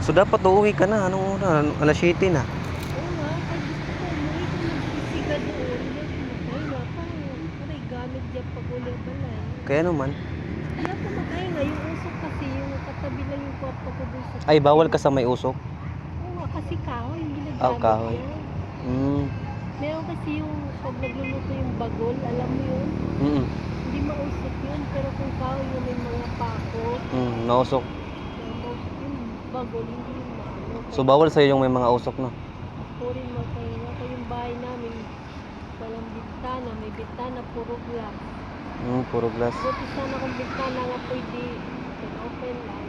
So dapat uuwi ka na. Anong oras? Alas 7 na. Oo nga, kaya gusto ko umuwi kung nagsisiga doon. Hindi ako makahinga. Parang aray gamit dyan pag uli balay. Kaya naman. Hindi ako makahinga. Yung usok kasi, yung katabi lang yung kwarto ko doon sa Ay, bawal ka sa may usok. Oo nga, kasi kahoy, hindi Ah, nagamit kahoy. yan. Mm. Meron kasi yung pag nagluluto yung bagol, alam mo yun? Mm. Hindi mausok yun, pero kung kahoy yun may mga pako, Nausok. mausok yung bagol, hindi yung maano. So bawal sa'yo yung may mga usok, no? Ako rin makahinga ko yung bahay namin, walang bintana, may bintana, puro glass. Puro glass. Buti sana kung bintana nga pwede, open lang.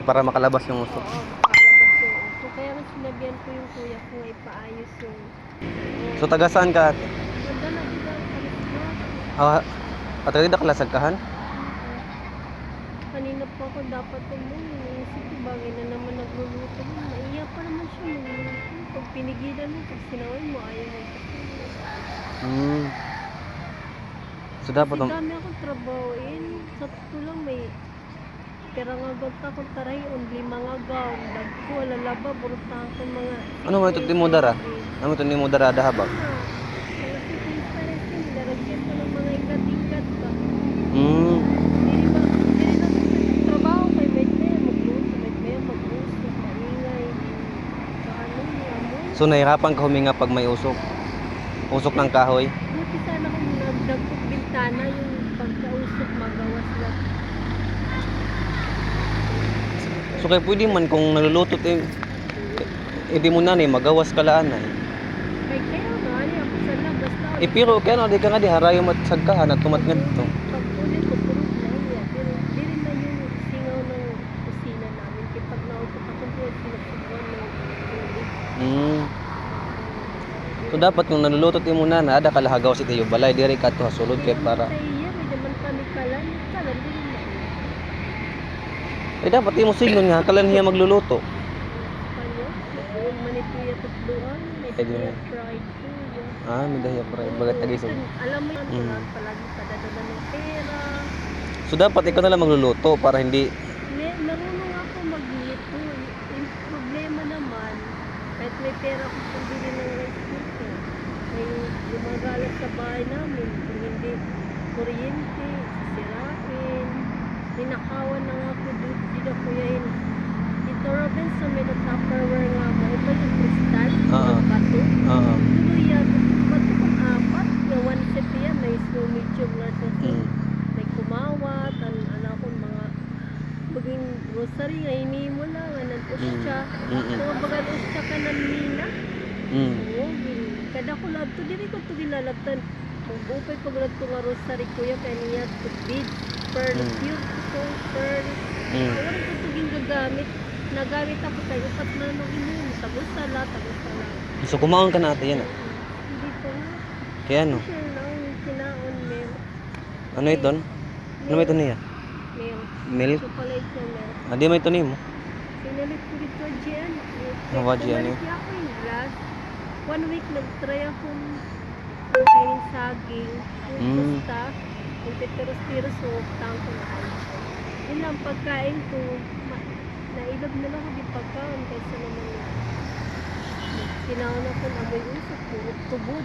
Para makalabas yung usok. Oo, makalabas yung uso. Kaya nga sinabihan ko yung kuya ko nga ipaayos yung... So taga saan ka ate? Ganda na dito ang karisma. Ah, atay da kalasagkahan? Kanina po ako dapat umuwi. Naisip ko bagay na naman nagluluto mo. Naiyak pa naman siya magluluto. Pag pinigilan mo, pag sinawin mo, ayaw mo. So dapat Kasi dami akong trabahoin. Sa totoo lang may pera nga gawta kung taray on 5 nga gaw. Dagko, lalaba, burutan ko mga... ano mo ito timudara? Ano mo ito timudara dahabag? Kaya si Pinterest yun, nilaragyan ko ng mga ikat-ikat ba. Hmm. Hindi na trabaho kay Medmea, magluto, Medmea, magluto, maingay. Sa ano, amoy. So nahirapan ka huminga pag may usok? Usok ng kahoy? Buti sana kung nagdagpog bintana yung pagkausok magawas lang. So kaya pwede man kung naluluto hindi mo na magawas ka laan ay. Kaya nga, ako sa labas na. Pero kaya no, di ka nga di harayo matsagkahan at tumat nga dito. Pag ulit ko, puro na iya. Pero di rin na yung singaw ng kusina namin. Kaya pag nautot ako doon, pinagsubuan ng ulit. So dapat kung naluluto mo na ada kalahagaw si Tiyo Balay, diri ka to sulod kay para. Sa iya, may naman kami kalan. Kalan din na. Eh dapat mo sigon nga kalan niya magluluto. Panyo, doon manituya tutluan. May Pwede siya na. fried food. Ah, may dahya para bagat tagisog. Alam mo yan, palagi padadala ng pera. So dapat ikaw na lang magluluto para hindi Marunong ako magluto. Yung problema naman, kahit may pera ko pambili ng rice cooker, may gumagalas sa bahay namin. Kung hindi kuryente, sisirain. Ninakawan na nga ako dito na kuya yun. Dito Robinson, may na-tupperware nga mo. Ito yung kristal, bato. Tuloy yan. Bato kong 4. Yung 1 set yan, may slow medium nga siya. May kumawat, anak ko mga baging grocery nga ini mo lang anan usya mga bagal usya ka ng mina oo kada ko lang to dili ko to gilalabtan kung bupay pag to nga grocery kuya kay niya to bid perfume so pearl wala ko to gagamit nagamit ako kay upat na no inom tagos sala. So kumaon ka na ate yan ah. Hindi pa nga Kaya ano? share na ang kinaon mel Ano ito? Ano may ito niya? Milk? Chocolate na milk. Di may ito niya mo? Pinalit ko dito dyan. Nawa dyan eh. Pumalit niya ako yung glass. 1 week nag-try akong kain saging. Yung pusta. Yung titiros-tiros so tang ko na ay. Yun lang pagkain ko. Nailog na lang ako di pagkain kaysa naman sinawon ako na may usap ko. Tubod.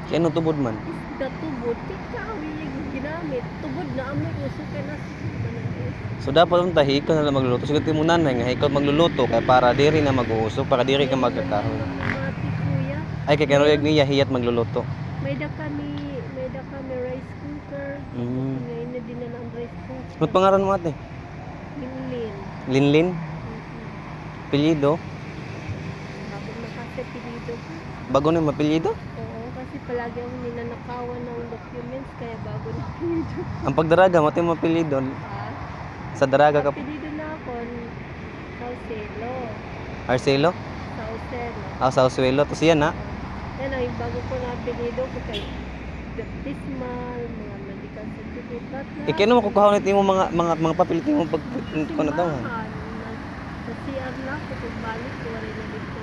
Kaya ano tubod man? Isda tubod. Ikaw yung ginamit. Tubod na amoy usap ka na. So dapat ang tahi ikaw na lang magluluto. Sige mo nanay nga ikaw magluluto kaya para diri na mag-uusok, para diri ka magkakahoy. Mati kuya. Ay kay kanuyag niya hiyat magluluto. May da kami rice cooker. Ngayon na din na ng rice cooker. Ano pangalan mo ate? Linlin. Linlin? Apelyido? Bago makasi pilido ko. Bago na yung apelyido? Oo, kasi palagi akong ninanakawan ng documents kaya bago na pilido. Ang pagdaraga mo ito yung apelyido. Sa daraga ka Pilido na ako. Saucelo. Arcelo? Saucelo. Sausuelo. Tapos yan ha? Yan ang bago ko na pilido ko kay baptismal, mga medical certificate na. Kaya mo kukuha nito yung mga papilit mo pag ko na daw. Sa CR lang ko kung balik ko wala na dito.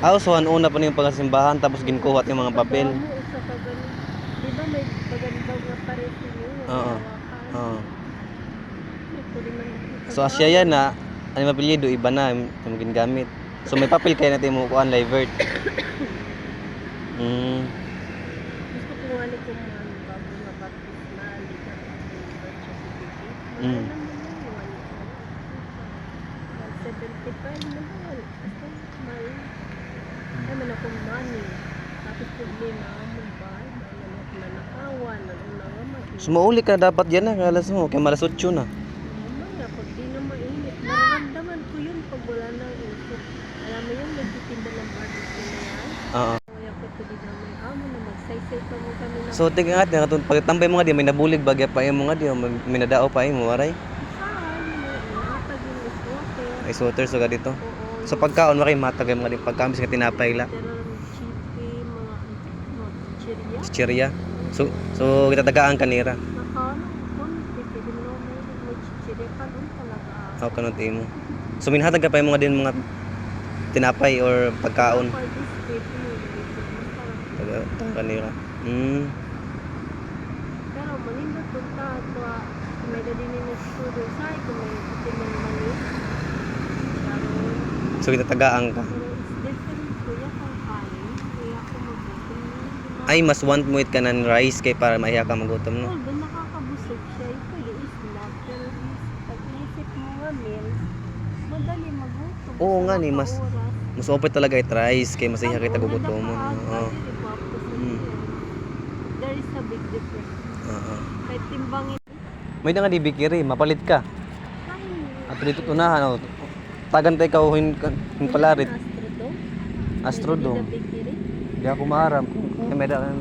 Okay, So una pa yung pagkasimbahan tapos ginkuha yung mga papel. Di ba may pagandang na pares niyo? Oo. Ito rin man So asya yan na ano mapilyido iba na yung ginagamit. So may papel kayo natin mo kuan livert. Gusto ko nga ni kumuhan bago na baptismal, liga birth certificate. Wala Mm. naman yun. 175 na wala. Basta mahal. Naman akong money. Tapos problema mo ba? Nanakawan, nanunangamat. So mauli ka na dapat yan na kalas mo kay malas 8 na. Mamaya, pag di na mainit, nararamdaman ko yun pag wala nang usok. Alam mo yun, nagtitinda ng barbecue na yan. Oo. Kaya ko ito din namin amo na magsaysay pa mo kami na. So tingnan natin katong pagtambay mo nga di may nabulig bagya pa mo nga di may nadao pa mo waray. Saan? Nakatag yung iswater. Ay sweater so dito. Oo. So pagkaon maray matag mga di pagkamis nga tinapay la. Chipi, mga chirya. Chichirya. So kita tagaan kanira. Nakano, konti. Pwede mo naman may chichirya ka doon talaga. Ako kanot imo. So minhatag ka pa yung mga din mga tinapay or pagkaon. For this baby, masarap. Taga kanira. Pero manindot punta ito may dadinin na studio sa kung may putin ng mani. So kita tagaan ka. Pero it's different kuya kung kain. Kaya ako magutom. Ay mas want mo it ka ng rice kay para maiya ka magutom no. Although nakakabusog siya, ito is not. Pero pag inisip mo nga meals, madali magutom. Oo Sa nga ni, mga mas- oras. Mas open talaga it rice kay masiya kita gugutom mo. Oo. There is a big difference. Oo. Kahit timbangin. May nga di bikiri, mapalit ka. Ay, At dito tunahan oh. Tagantay ka hin palarit. Astrodome. Astrodome. Di ako maaram. Kaya may daan.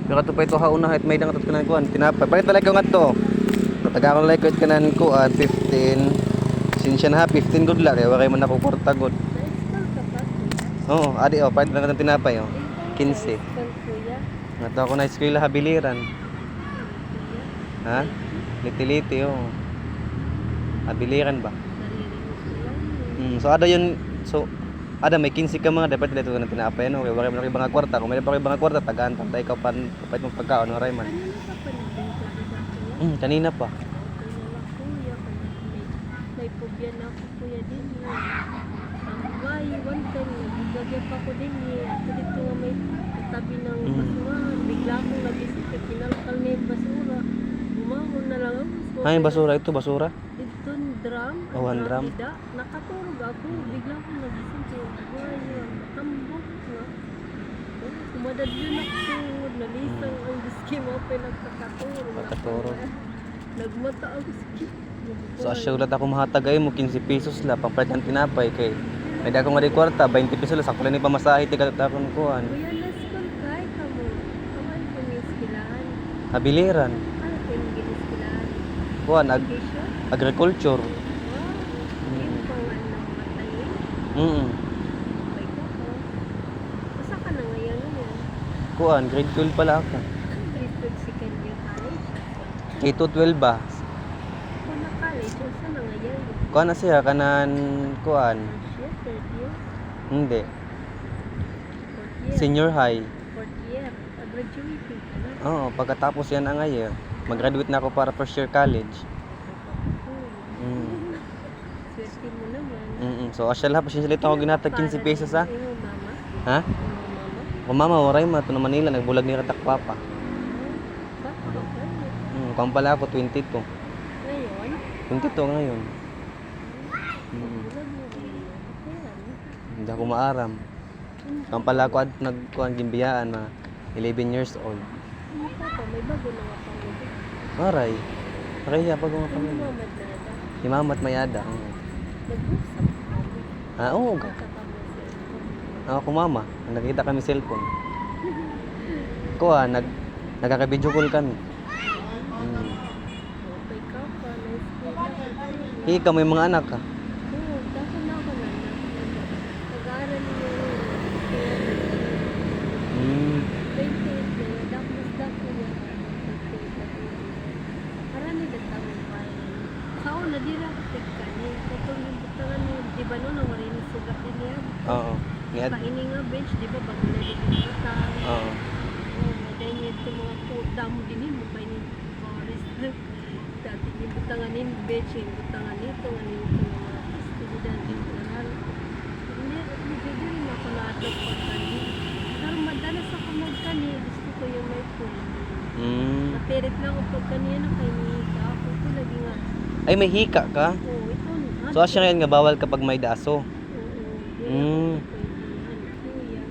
Pero to pa ito hauna hit may dang atot kanan kuan tinapay. Palit talaga nga to. Taga ko like it kanan ko 15. Sinsya na ha 15 good la kaya wakay man ako kwarta good. Na-install ka ba? Oo, adi oh, palit lang ng tinapay oh. 15. Na-install kuya. Nato ako na eskwela habiliran. Ha? Liti-liti oh. Habiliran ba? Naririnig ko lang. So ada yun ada may 15 ka mga dapat dito na tinapay no kay wakay man mga kwarta kung may pa kay mga kwarta tagaan tantay ka pan kapait mo pagkaon no Rayman. Kanina ka pa nagbibiyahe ba kuya? Kanina pa. Okay na lang kuya. May phobia na ako kuya din eh. Ang why, one time nagagaya pa ko din eh. Ako dito nga may katabi ng basurahan. Bigla akong nagisip ka pinalakal na yung basura. Bumahon na lang ako. Ay basura ito basura. Dito yung drum. Oh, ang drum. Ida, nakaturog ako. Bigla akong nagisip ka why, tambok na. Kumadad yun ako. Nalisang ang diski mo pinagkakaturog. Pagkaturog. Nagmata ako sa So asya ulat ako mahatagay mo 15 pesos la pampalit ng tinapay kay may dako nga di kwarta 20 pesos la sakto lang ni pamasahe ti katakon kuan. Kuya, last call kay kamo. Kaman ko ni iskilahan. Habiliran. Ano ko yung giniskilahan? Kuan Education? agriculture. Wow. Yung pangan ng matayin. May ko ko. Basta ka na ngayon yun. Kuan grade 12 pala ako. Ano grade 12 second year college? K2 12 ba? Kung na college, saan na ngayon? Kuan na siya kanan kuan. First year, third year, Hindi. fourth year. Senior high. Fourth year. Graduating ka na. Oo, pagkatapos yan ang ngayon. Mag-graduate na ako para first year college. Swerte mo naman. So asya lahat pasensya lito ako ginatag 15 pesos ha. Imo mama? Ha? Imo mama? O mama, waray ma to na Manila nagbulag ni Ratak Papa. Baka ba kayo? Kung pala ako 22. Ngayon? 22 ngayon. Bulag mo rin. Ayan. Hindi ako maaram. Kung pala ako at nagkuhan gimbiyaan mga 11 years old. Ano pa pa? May bago na nga pang gabi. Maray. Maray pa ko nga Ano kami. mamad na ata? Si Mamat Mayada. Nag-usap kami. Oo. Kakatabi Ako mama. Nakita kami cellphone. Kuha, nagkaka-video call kami. Okay ka pa. Nice day na. Ikaw may mga anak ka. Oo, dahil na ako na. Nag-aaral niyo. 28 na yun. Dapos dako niya. 28 na yun. Marami na tamang bayan. Sao na di ra ka ni. Katong yung butangan mo, di ba no, nawarin yung sugat din niya. Oo. Niad. Sa ini nga bench, di ba, bago na din yung butang. Oo. Oh, maday niya ito mga po, damo din mo pa yung forest. Dati Ibutangan in beach, ibutangan ito, mga festividad, ibutangan. Hindi rin ako nato pagkani. Pero madalas ako magkani, gusto ko yung may pool. Napirit lang ako pagkani, ano kay Nika. Ako ito lagi nga. Ay, may hika ka? Oo, ito. So, asya ngayon nga bawal kapag may daso. Oo, kuya.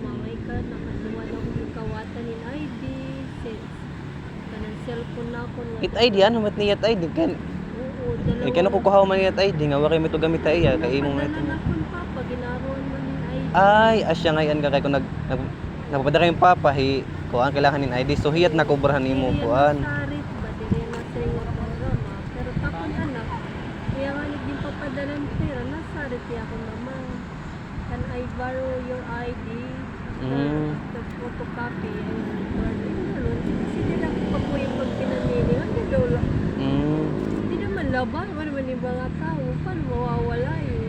Mamay ka, nakaduwa na akong ikawatan in ID. Kanang cellphone na ako. It ID, ano? Mat niyat ID? Kan, Oo, dalawa. kaya ko kuhaw man niyat ID. Nga, wakay mo ito gamit ay iya. Kaya mo Padala ito. na akong papa, ginaroon mo in ID. Ay, asya ngayon ka kay kung nagpapadala yung papa, kuhaan kailangan nin ID. So, hiyat na kubrahan ni mo, kuhaan. Sarit ba? Dili na sa nga programa. Pero tapon anak, kaya nga naging papadalan pera, nasarit niya ako naman. Can I borrow your ID? The photocopy. Kasi nila pa po yung pagpinanili. Ano daw lang? Hindi naman laban. Ano naman yung mga tao? Paano mawawala yung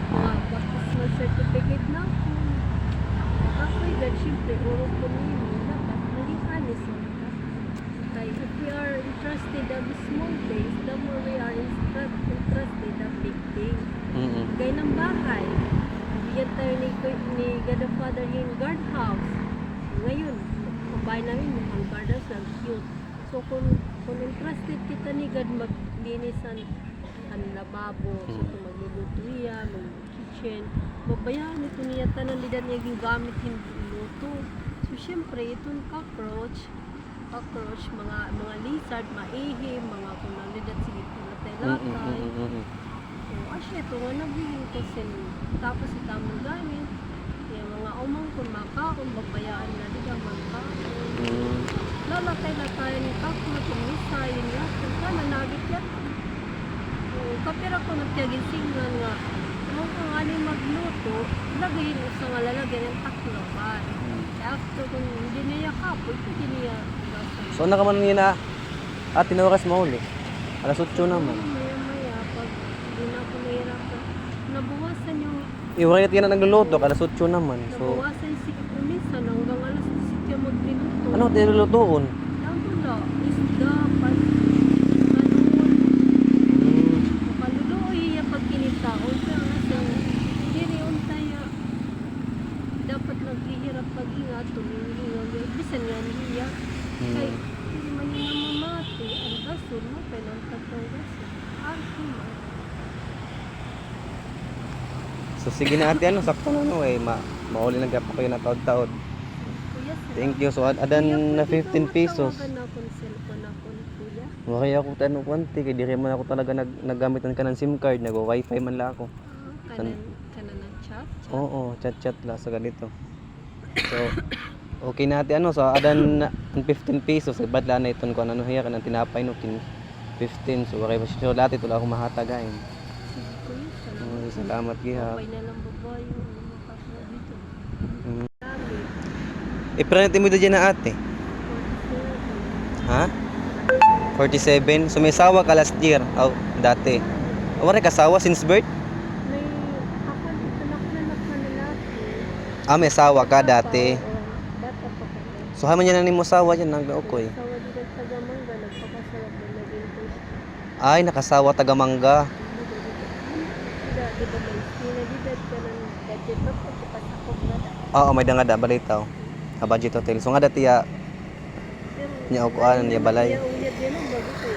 mga baptismal certificate na ako? Ako'y dahil siyempre, uro po ninyo. Dapat maging honest mo. Kaya if we are interested of small things, the more we are interested of big things. Gaya ng bahay. Bigyan tayo ni God the Father yung guardhouse. Ngayon, kabahay namin, ang guardhouse lang cute. So kung interested kita ni God maglinis ang lababo, so kung magluluto iya, mag-kitchen, babayaan ito niya tanan lidan niya yung gamit hindi luto. So syempre, itong cockroach, mga lizard, maihi, mga kung nalidan sige pinatay-latay. So, asya ito nga nabigyan ko tapos itamang gamit. Kaya mga umang kung makaon, babayaan na nila magkaon. Lalakay na tayo ni cockroach, yung misa, yun lahat. Kung sana nagit yan. Kapira ko nagtiyagisingan nga, kung ang aling magluto, lagayin mo sa nga lalagyan ng taklaban. After kung hindi niya kapoy, hindi niya gasan. So, nakaman niya na, tinawakas mo uli. Alas 8 naman. Maya-maya, pag hindi na ako nahirapan, nabawasan yung Iwakay natin na nagluluto, alas 8 naman. So, nabawasan si kumisan hanggang alas 10 siya magluluto. ano nilulutoon? Ano na, isda, paluluoy iya pag kinitaon siya kasi hindi rin tayo dapat naghihirap pag-ingat tumingingaw bisan nga niya kay hindi man niya mamamati ang gasol mo kailang tatlong gasol So, sige na ate, ano, sakto na no eh. Mauli lang po kayo na taod-taod. kuya Thank you. So, adan na 15 pesos. tawagan ako ng cellphone ako ni kuya Wakay ako tanong kwanti, kaya di rin man ako talaga naggamitan ka ng SIM card, nag-wifi man lang ako. kanan ng chat Oo, chat-chat lang sa ganito. So, okay na ate, ano, so adan na 15 pesos, badla na iton ko, ano hiya ka ng tinapay no, 15, so okay pa siya, so lahat ito lang akong mahatagain. sige kuya salamat Salamat gihap. okay na lang babae yung makakasya dito Mm. dami Ipranet mo dyan na ate. Ha? 47. So may sawa ka last year. Oh, dati. Wala ka sawa since birth? may kapal ito naknanak na lalaki May sawa ka dati. bata pa kami So haman yan na mo sawa yan nang okoy. sawa din ang tagamangga nagpapasarap na naging post Ay, nakasawa taga-mangga. di ba may sinadidad ka ng budget pa pagkapasakog na Oo, may dangada balitaw. Ka budget hotel. So nga dati ya pero nya ukuan niya balay. kaya uyad yan ang bago ko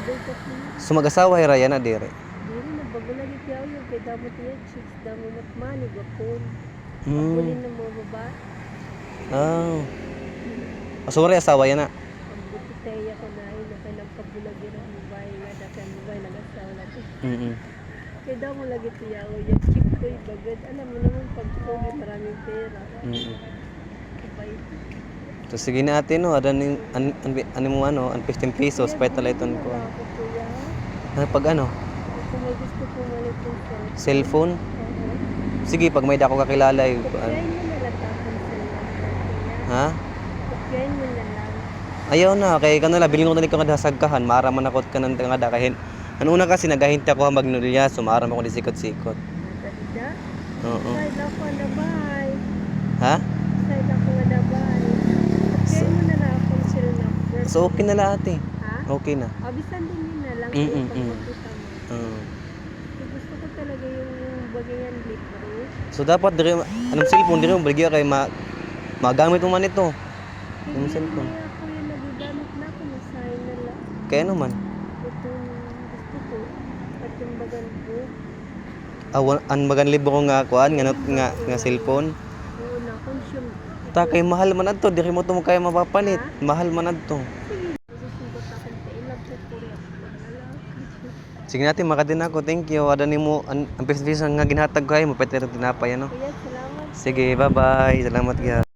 bukas na So mag-asawa hira yan na dire. dili na bago lagi kaya uyad kay damot yan chicks damot matmani gapon Hmm. kulin ng mga babae Oh. So wala asawa yan na. ang buti tayo ko na ay nagkabulagi ng babae nga dakan babae nag-asawa natin kaya daw mo lagi tiyaw yung chick ko bagad alam mo naman pag kugi maraming pera sabay So sige na ate no, adan ano mo ano, ang 15 pesos pa talaiton ko. ako kuya Ano pag ano? kung may gusto ko malit yung Cellphone? Sige, pag may dako kakilala eh. kopyahin mo na lang tapos kuya Ha? kopyahin mo na lang Ayaw na, kay kanila bilin ko na ko kada sagkahan, maraman ako kanang tangada kay ano una kasi nagahinti ako magnulya, so maram ako di sikot-sikot. Nadalida Oo. side ako na bay Ha? side ako na bay kopyahin mo na lang akong sila number So okay na la ate. ha? Okay na. abisan din nila sa'yo Mm, pag mm. makita mo. Oo. So, gusto ko talaga yung bagayan libro. So dapat dire anong cellphone dire mo baligya kay magamit mo man ito. Yung Hindi cellphone. hindi ako yung nagagamit na ako. Nasahin na lang. Kaya naman. Itong gusto ko. At yung bagan ko. Ang magan libro ko nga kuan nga cellphone. Oo, na-consume. Ta kay mahal man adto diri mo to mo kaya mapapalit. Mahal man adto. Sige, susugot akong kailan po Korea. Lalaki. Sige natin makadin ako. Thank you. Ada nimo ang piso nga ginhatag ko ay mo pwede tinapay ano. Kuya, salamat. Sige, bye-bye. Salamat gyud.